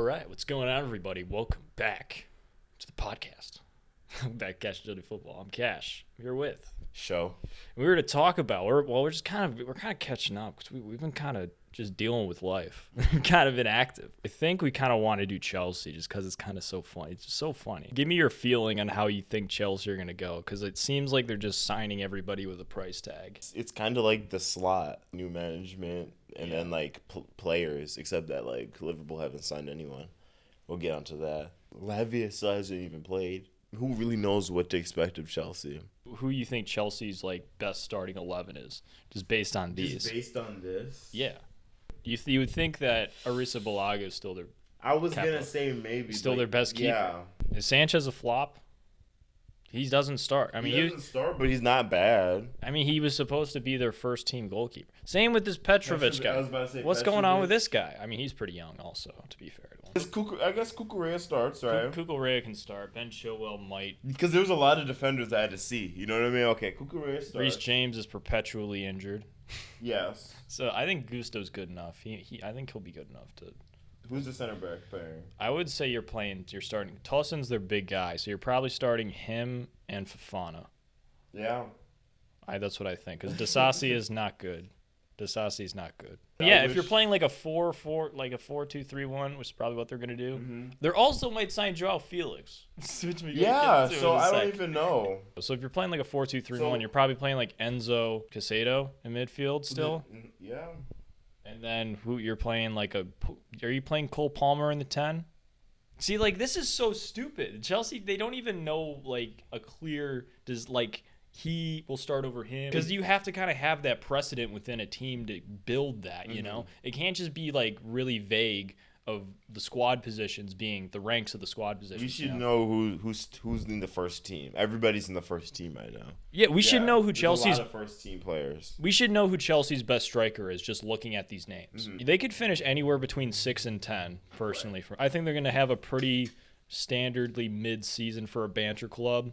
right, what's going on, everybody? Welcome back to the podcast. Back, Cash and Jody Football. I'm Cash. I'm here with Show. we were to talk about. We're kind of catching up because we've been kind of just dealing with life. We've kind of been active. I think we kind of want to do Chelsea just because it's kind of so funny. It's just so funny. Give me your feeling on how you think Chelsea are gonna go, because it seems like they're just signing everybody with a price tag. It's kind of like the slot, new management, and then like players, except that like Liverpool haven't signed anyone. We'll get onto that. Lavia still hasn't even played. Who really knows what to expect of Chelsea? Who you think Chelsea's like best starting 11 is, just based on these? Just based on this? Yeah. You would think that Arisa Balaga is still their I was Capo. gonna say maybe. Still but their best keeper. Yeah. Is Sanchez a flop? He doesn't start. I mean, He doesn't start, but he's not bad. he was supposed to be their first team goalkeeper. Same with this Petrovic I guy. was about to say What's going on with Petrovic. this guy? I mean, he's pretty young also, to be fair to him. I guess Kukurea starts, right? Kukurea can start. Ben Chilwell might. Because there was a lot of defenders I had to see. You know what I mean? Okay, Kukurea starts. Reece James is perpetually injured. Yes. So I think Gusto's good enough. I think he'll be good enough to. Who's the center back player? I would say you're starting. Tolson's their big guy, so you're probably starting him and Fofana. Yeah. That's what I think, because Disasi is not good. Disasi's not good. I Yeah, if wish- you're playing like a 4-4, like a 4-2-3-1, which is probably what they're gonna do. Mm-hmm. They also might sign Joao Felix. Which we Yeah, get into so in a I sec. don't even know. So if you're playing like a 4-2-3-1, So- you're probably playing like Enzo Casado in midfield still, Yeah. and then who you're playing like a. Are you playing Cole Palmer in the 10? See, like this is so stupid. Chelsea, they don't even know like a clear he will start over him, because you have to kind of have that precedent within a team to build that. You know, it can't just be like really vague of the squad positions being the ranks of the squad positions. You should you know who's in the first team. Everybody's in the first team right now. Yeah, we should know who There's Chelsea's. a lot of first team players. We should know who Chelsea's best striker is, just looking at these names. Mm-hmm. They could finish anywhere between 6 and 10, personally. I think they're going to have a pretty standardly mid-season for a banter club,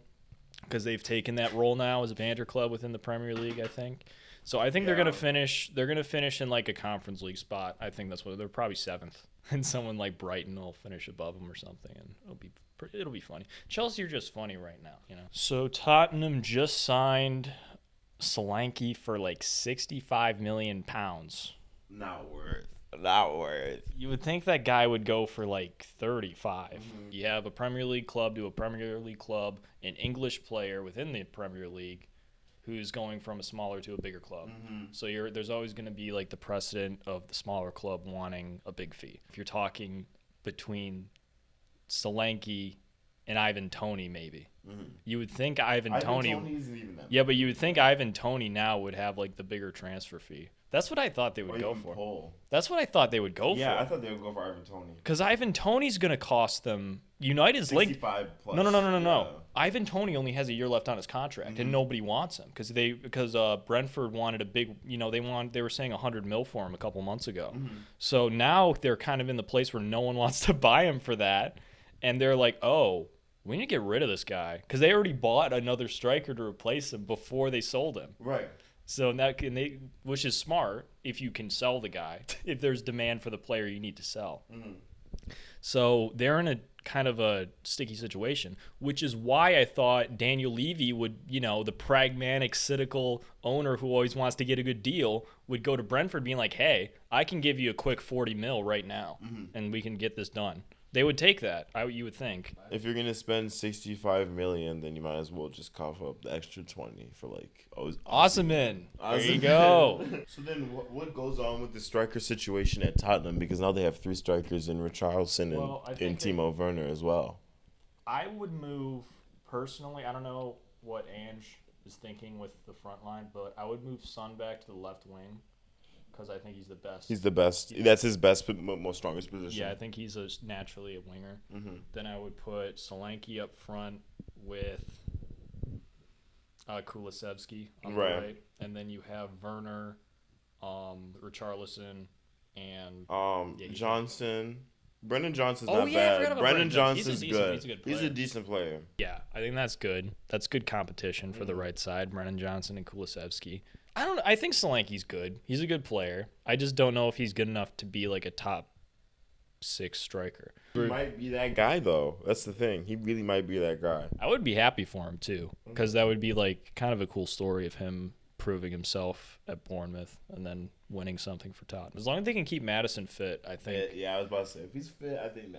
because they've taken that role now as a banter club within the Premier League, I think. So I think they're Yeah. going to finish in like a Conference League spot. I think that's what they're probably 7th. And someone like Brighton will finish above them or something, and it'll be funny. Chelsea are just funny right now, you know. So Tottenham just signed Solanke for like £65 million. Not worth. You would think that guy would go for like 35. You have a Premier League club to a Premier League club, an English player within the Premier League who's going from a smaller to a bigger club. So there's always going to be like the precedent of the smaller club wanting a big fee. If you're talking between Solanke and Ivan Toney, maybe. You would think Ivan Toney. isn't even that. Yeah, but you would think Ivan Toney now would have like the bigger transfer fee. That's what I thought they would go for. That's what I thought they would go Yeah, I for. thought they would go for Ivan Toney. Because Ivan Toney's going to cost them. United's like. 65 plus. No. Yeah. Ivan Toney only has a year left on his contract, and nobody wants him because Brentford wanted a big. They were saying 100 mil for him a couple months ago. So now they're kind of in the place where no one wants to buy him for that, and they're like, oh, we need to get rid of this guy, because they already bought another striker to replace him before they sold him. Right. So which is smart if you can sell the guy. If there's demand for the player, you need to sell. So they're in a kind of a sticky situation, which is why I thought Daniel Levy would, the pragmatic, cynical owner who always wants to get a good deal, would go to Brentford being like, hey, I can give you a quick 40 mil right now, and we can get this done. They would take that, you would think. If you're gonna spend 65 million, then you might as well just cough up the extra 20 for like Osimhen. There you go. So then, what goes on with the striker situation at Tottenham? Because now they have 3 strikers in Richarlison and Timo Werner as well. I would move, personally, I don't know what Ange is thinking with the front line, but I would move Son back to the left wing, because I think he's the best. He's the best. That's his best, most strongest position. Yeah, I think he's naturally a winger. Then I would put Solanke up front with Kulusevski on the right. And then you have Werner, Richarlison, and Johnson. Brendan Johnson's Oh, not yeah, I forgot bad. about Brendan Brendan Johnson. Johnson's He's a good. decent He's player. a decent player. yeah, I think that's good. That's good competition for the right side, Brennan Johnson and Kulusevski. I think Solanke's good. He's a good player. I just don't know if he's good enough to be like a top 6 striker. He might be that guy, though. That's the thing. He really might be that guy. I would be happy for him too, because that would be like kind of a cool story of him proving himself at Bournemouth and then winning something for Tottenham. As long as they can keep Madison fit, I think. Yeah, I was about to say, if he's fit, I think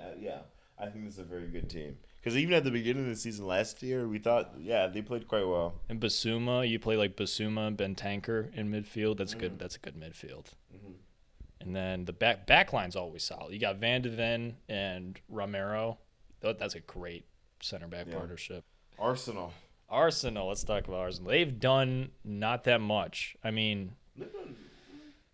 this is a very good team. Because even at the beginning of the season last year, we thought, they played quite well. And Basuma, you play like Basuma and Bentancur in midfield. That's good. That's a good midfield. Mm-hmm. And then the back line's always solid. You got Van de Ven and Romero. That's a great center back partnership. Arsenal. Let's talk about Arsenal. They've done not that much. I mean,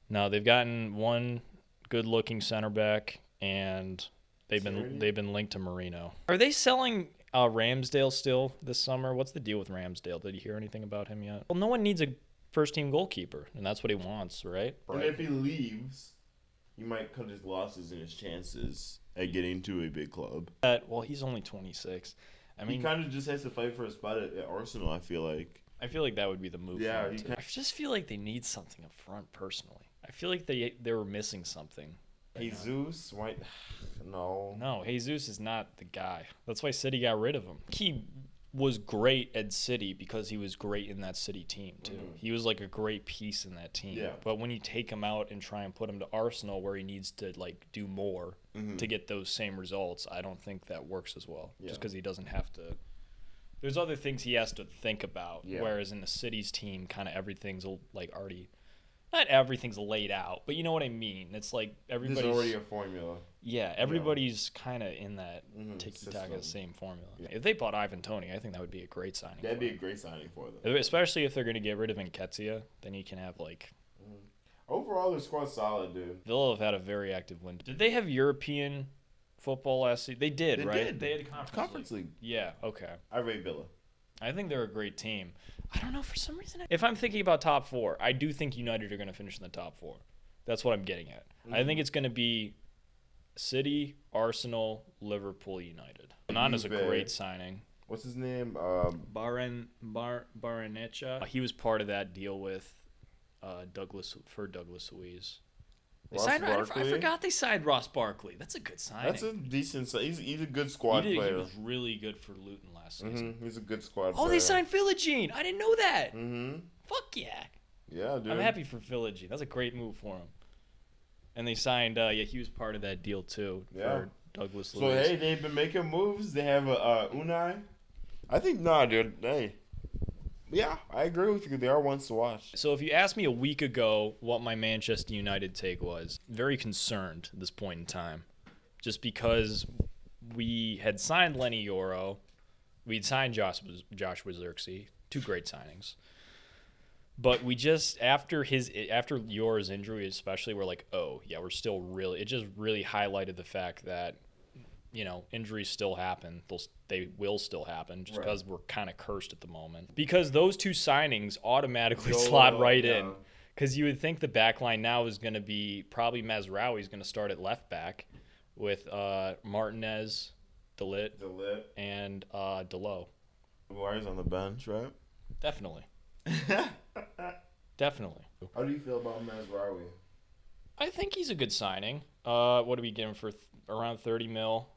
no, they've gotten one good-looking center back, and they've been linked to Marino. Are they selling Ramsdale still this summer? What's the deal with Ramsdale? Did you hear anything about him yet? Well, no one needs a first-team goalkeeper, and that's what he wants, right? And if he leaves, he might cut his losses and his chances at getting to a big club. Well, he's only 26. I mean, he kind of just has to fight for a spot at Arsenal, I feel like. I feel like that would be the move. Yeah, for him too. I just feel like they need something up front. Personally, I feel like they were missing something. Jesus, why? No, Jesus is not the guy. That's why City got rid of him. He was great at City because he was great in that City team too. Mm-hmm. He was like a great piece in that team. Yeah. But when you take him out and try and put him to Arsenal, where he needs to like do more to get those same results, I don't think that works as well. Yeah. Just because he doesn't have to. There's other things he has to think about. Yeah. Whereas in the City's team, kind of everything's like already. Not everything's laid out, but you know what I mean. It's like everybody's. There's already a formula. Yeah, everybody's kind of in that tiki-taka same formula. Yeah. If they bought Ivan Toney, I think that would be a great signing. That'd be a great signing for them. Especially if they're going to get rid of Nketiah, then you can have like. Overall, their squad's solid, dude. Villa have had a very active window. Did they have European football last season? They did, right? They had Conference League. Yeah. Okay. I rate Villa. I think they're a great team. I don't know, for some reason. If I'm thinking about top 4, I do think United are going to finish in the top 4. That's what I'm getting at. I think it's going to be City, Arsenal, Liverpool, United. Onana's a great signing. What's his name? Barrenetxea. He was part of that deal with Douglas Luiz. I forgot they signed Ross Barkley. That's a good signing. That's a decent. He's a good squad player. He was really good for Luton last season. He's a good squad player. Oh, they signed Philogene. I didn't know that. Fuck yeah. Yeah, dude. I'm happy for Philogene. That's a great move for him. And they signed. He was part of that deal too for Douglas Luiz. So hey, they've been making moves. They have Unai. I think dude. Hey. Yeah, I agree with you. They are ones to watch. So if you asked me a week ago what my Manchester United take was, very concerned at this point in time. Just because we had signed Lenny Yoro, we'd signed Joshua Zirkzee, 2 great signings. But we just, after Yoro's injury especially, we're like, oh, yeah, we're still really – it just really highlighted the fact that, injuries still happen. They will still happen just because we're kind of cursed at the moment. Because those 2 signings automatically slot right in. Because you would think the back line now is going to be probably Mazraoui is going to start at left back with Martinez, De Ligt, and Dalot. Maguire's on the bench, right? Definitely. Definitely. How do you feel about Mazraoui? I think he's a good signing. What do we get him for? Around 30 mil.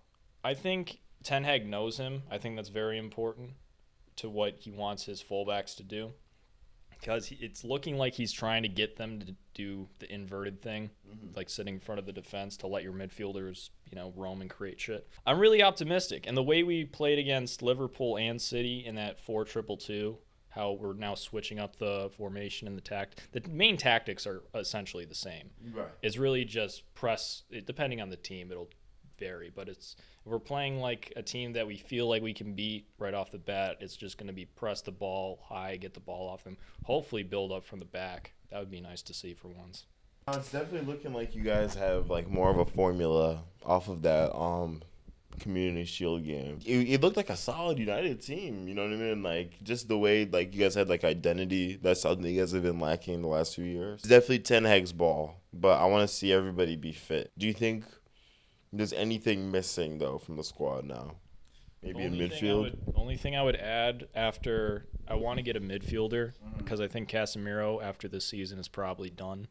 I think Ten Hag knows him. I think that's very important to what he wants his fullbacks to do. Because it's looking like he's trying to get them to do the inverted thing, like sitting in front of the defense to let your midfielders, roam and create shit. I'm really optimistic. And the way we played against Liverpool and City in that 4-2-2, how we're now switching up the formation and the main tactics are essentially the same. Right. It's really just press. Depending on the team, it'll vary. But if we're playing like a team that we feel like we can beat right off the bat, it's just going to be press the ball high, get the ball off them, hopefully build up from the back. That would be nice to see for once. It's definitely looking like you guys have like more of a formula off of that Community Shield game. It looked like a solid United team, you know what I mean? Like, just the way, like, you guys had, like, identity. That's something you guys have been lacking the last few years. It's definitely Ten Hag's ball, but I want to see everybody be fit. Do you think there's anything missing, though, from the squad now? Maybe in Only thing I midfield. would- Only thing I would add after I want to get a midfielder because I think Casemiro after this season is probably done.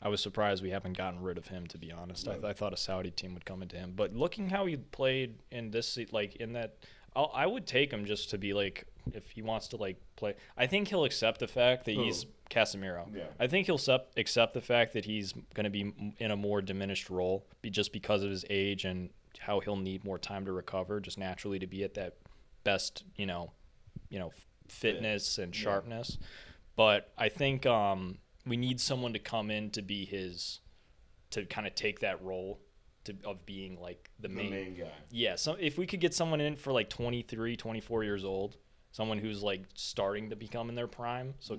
I was surprised we haven't gotten rid of him, to be honest. I thought a Saudi team would come into him, but looking how he played in this, like in that, I would take him just to be like if he wants to like play. I think he'll accept the fact that he's Casemiro. Yeah. I think he'll accept the fact that he's going to be in a more diminished role, just because of his age and how he'll need more time to recover, just naturally to be at that best, fitness and sharpness. But I think we need someone to come in to be to kind of take that role of being like the main guy. Yeah, so if we could get someone in for like 23, 24 years old, someone who's like starting to become in their prime, so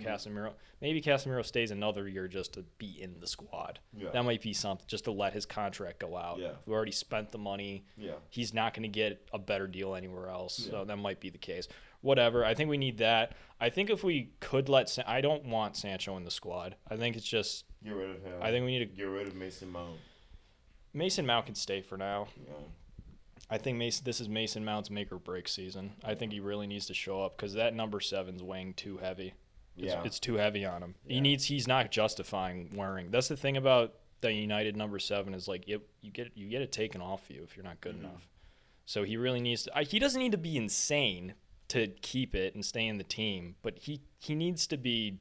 maybe Casemiro stays another year just to be in the squad. Yeah. That might be something, just to let his contract go out. Yeah. We already spent the money. Yeah. He's not going to get a better deal anywhere else, so that might be the case. Whatever, I think we need that. I think if we could I don't want Sancho in the squad. I think it's just, Get rid of him. I think we need to, Get rid of Mason Mount. Mason Mount can stay for now. Yeah. I think this is Mason Mount's make or break season. I think he really needs to show up because that number 7's weighing too heavy. It's too heavy on him. Yeah. He's not justifying wearing. That's the thing about the United number 7 is like you get it taken off you if you're not good enough. So he really needs to. He doesn't need to be insane to keep it and stay in the team, but he needs to be.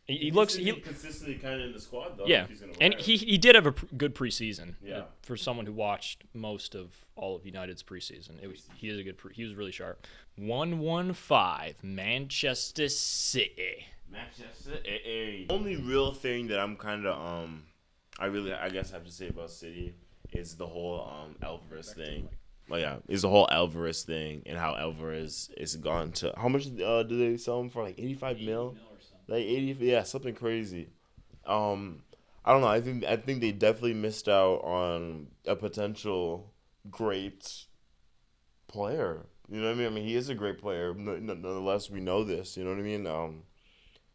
He looks consistently kind of in the squad though. yeah, If he's gonna and wear it. he did have a good preseason. Yeah. For someone who watched most of all of United's preseason, he is a good. He was really sharp. 115 Manchester City. Manchester. Only real thing that I'm kind of I guess have to say about City is the whole Alvarez thing. Well, yeah, is the whole Alvarez thing and how Alvarez is gone to how much do they sell him for? Like 85 mil. Like 80, yeah, something crazy. I don't know. I think they definitely missed out on a potential great player. You know what I mean? I mean, he is a great player. Nonetheless, we know this. You know what I mean?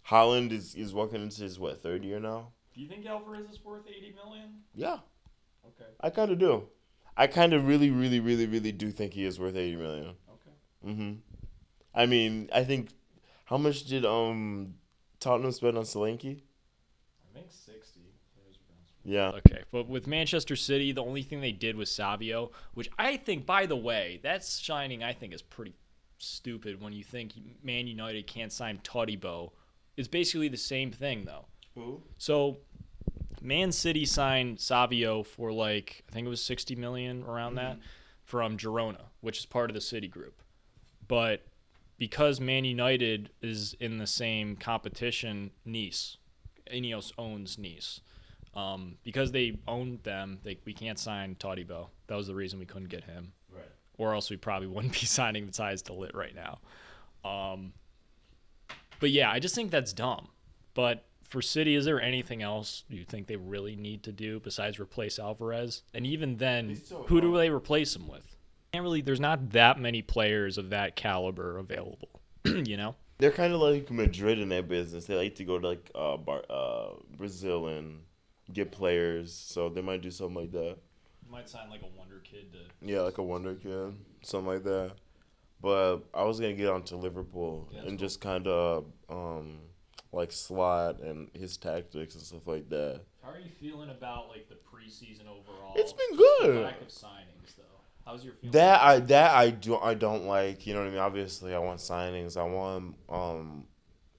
Holland is walking into his third year now. Do you think Alvarez is worth 80 million? Yeah, Okay. I kind of do. I kind of really, really, really, really do think he is worth 80 million. Okay. I mean, I think how much did Tottenham spend on Solanke? I think 60. Yeah. Okay, but with Manchester City, the only thing they did was Savio, which I think, by the way, that signing I think is pretty stupid when you think Man United can't sign Todibo. It's basically the same thing, though. Who? So, Man City signed Savio for I think it was 60 million around that from Girona, which is part of the City group. But because Man United is in the same competition, Nice, Ineos owns Nice. Because they owned them, we can't sign Todibo. That was the reason we couldn't get him. Right. Or else we probably wouldn't be signing Matthijs de Ligt right now. But yeah, I just think that's dumb. But for City, is there anything else you think they really need to do besides replace Alvarez? And even then, who do they replace him with? There's not that many players of that caliber available, you know? They're kind of like Madrid in that business. They like to go to Brazil and get players, so they might do something like that. Might sign like a wonder kid to. Yeah, like a wonder kid, something like that. But I was gonna get onto Liverpool and just kind of like Slot and his tactics and stuff like that. How are you feeling about the preseason overall? It's been good. Lack of signings though. How's your feeling? That I don't like. You know what I mean? Obviously, I want signings. I want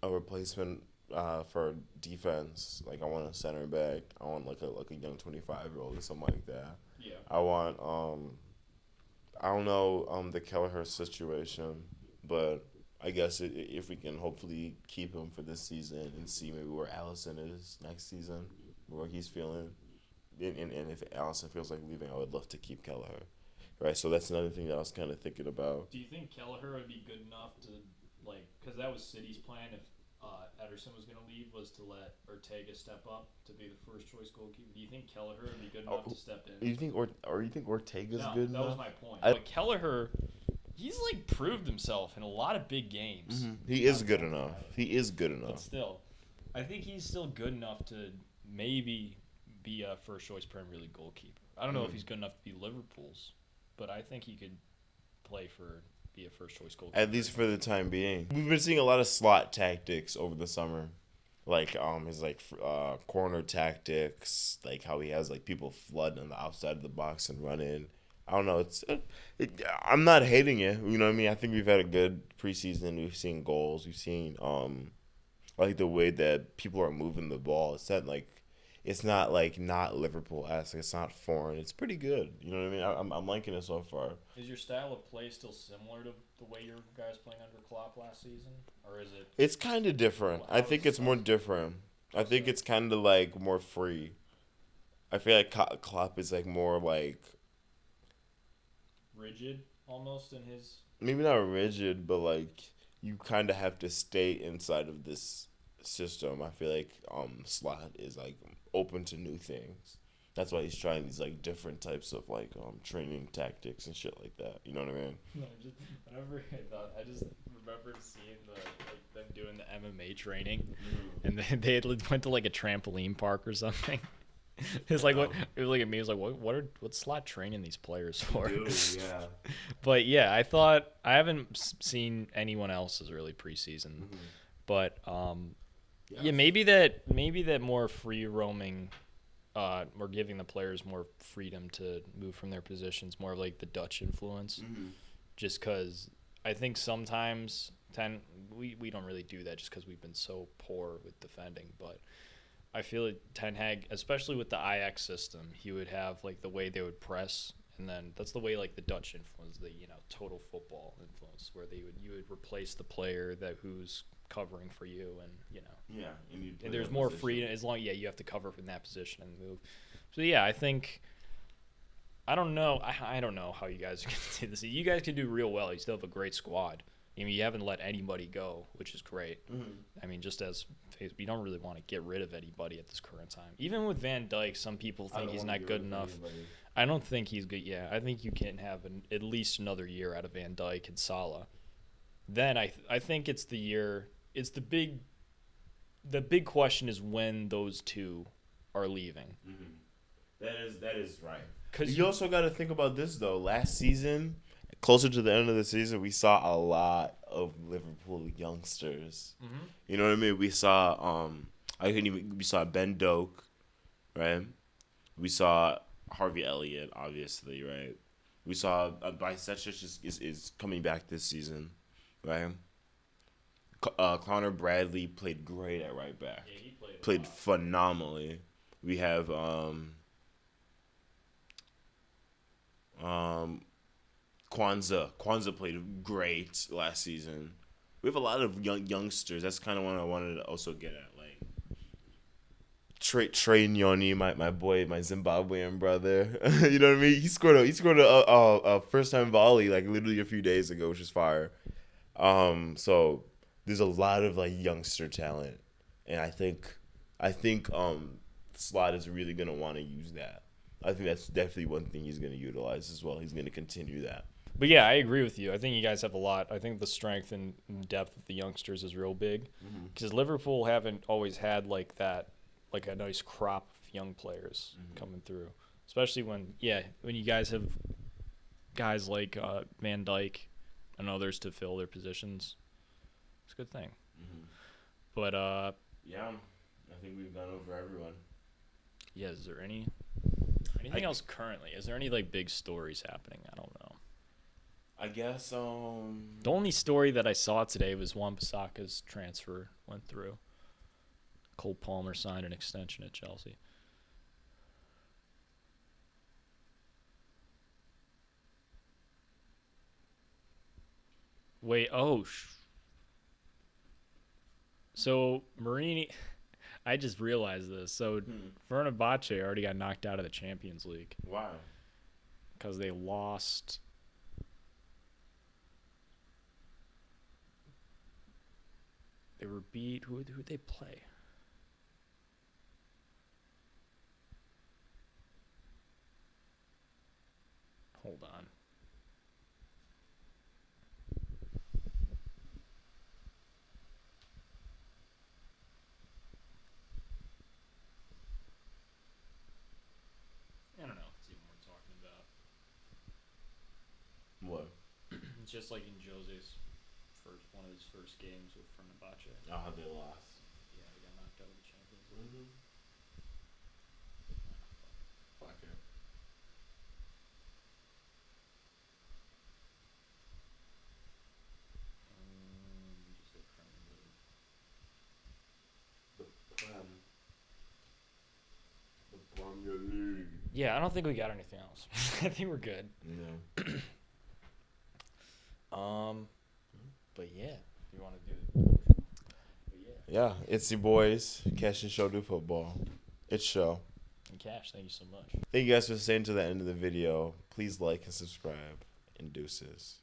a replacement for defense. Like I want a center back. I want like a young 25-year-old or something like that. Yeah. I want I don't know the Kelleher situation, but I guess if we can hopefully keep him for this season and see maybe where Allison is next season, where he's feeling, and if Allison feels like leaving, I would love to keep Kelleher. Right, so that's another thing that I was kind of thinking about. Do you think Kelleher would be good enough to because that was City's plan if Ederson was going to leave, was to let Ortega step up to be the first choice goalkeeper? Do you think Kelleher would be good enough to step in? You think Ortega's good enough? That was my point. But Kelleher, he's proved himself in a lot of big games. Mm-hmm. He is good enough. But still, I think he's still good enough to maybe be a first choice Premier League goalkeeper. I don't know if he's good enough to be Liverpool's, but I think he could be a first choice goalkeeper. At least for the time being. We've been seeing a lot of slot tactics over the summer. Like his corner tactics, like how he has like people flood on the outside of the box and run in. I don't know. I'm not hating it. You know what I mean? I think we've had a good preseason. We've seen goals. We've seen like the way that people are moving the ball. It's not like not Liverpool-esque. It's not foreign. It's pretty good. You know what I mean? I'm liking it so far. Is your style of play still similar to the way your guys playing under Klopp last season, or is it? It's kind of different. I think it's more different. I think it's kind of like more free. I feel like Klopp is like more like rigid almost in his. Maybe not rigid, but like you kind of have to stay inside of this system. I feel like Slot is like open to new things. That's why he's trying these like different types of like training tactics and shit like that. You know what I mean? No, I just remember seeing them doing the MMA training, and they went to like a trampoline park or something. It's like what it was like at me. It was like what's Slot training these players for? Dude, yeah. But yeah, I haven't seen anyone else's really preseason, but yeah, maybe that more free roaming. Or giving the players more freedom to move from their positions, more of like the Dutch influence. Just because I think sometimes we don't really do that just because we've been so poor with defending. But I feel like Ten Hag, especially with the Ajax system, he would have like the way they would press, and then that's the way like the Dutch influence, the total football influence, where you would replace the player who's covering for you, and and there's more freedom as long you have to cover in that position and move. So yeah, I think I don't know how you guys can do this. You guys can do real well. You still have a great squad. I mean, you haven't let anybody go, which is great. I mean, just as you don't really want to get rid of anybody at this current time. Even with Van Dijk, some people think he's not good enough. I don't think he's good. Yeah, I think you can have at least another year out of Van Dijk and Salah. Then I think it's the year. It's the big question is when those two are leaving. That is right. Because you also got to think about this though. Last season, closer to the end of the season, we saw a lot of Liverpool youngsters. You know what I mean? We saw we saw Ben Doak, right? We saw Harvey Elliott, obviously, right? We saw Bajcetic is coming back this season, right? Connor Bradley played great at right back. Yeah, he played phenomenally. We have Kwanzaa. Kwanzaa played great last season. We have a lot of youngsters. That's kind of what I wanted to also get at. Like Trey Nyoni, my boy, my Zimbabwean brother. You know what I mean? He scored a first time volley like literally a few days ago, which is fire. So there's a lot of like youngster talent, and I think Slot is really gonna want to use that. I think that's definitely one thing he's gonna utilize as well. He's gonna continue that. But yeah, I agree with you. I think you guys have a lot. I think the strength and depth of the youngsters is real big, because Liverpool haven't always had like that, like a nice crop of young players coming through. Especially when you guys have guys like Van Dijk and others to fill their positions. It's a good thing. But yeah, I think we've gone over everyone. Yeah, is there anything else currently? Is there any like big stories happening? I don't know. I guess the only story that I saw today was Wan-Bissaka's transfer went through. Cole Palmer signed an extension at Chelsea. Wait, so Marini, I just realized this. So Fenerbahce already got knocked out of the Champions League. Why? Because they lost. They were beat. Who'd they play? Hold on. I don't know if it's even worth talking about. What? It's just like in Jose's one of his first games with Fenerbahce. Oh, they lost. Yeah, they got knocked out of the Champions League. Fuck it. Just hit Premier League. The Premier League. Yeah, I don't think we got anything else. I think we're good. No. But yeah, you want to do it? But Yeah, it's your boys, Cash and Show Do Football. It's show. And Cash, thank you so much. Thank you guys for staying to the end of the video. Please like and subscribe. And deuces.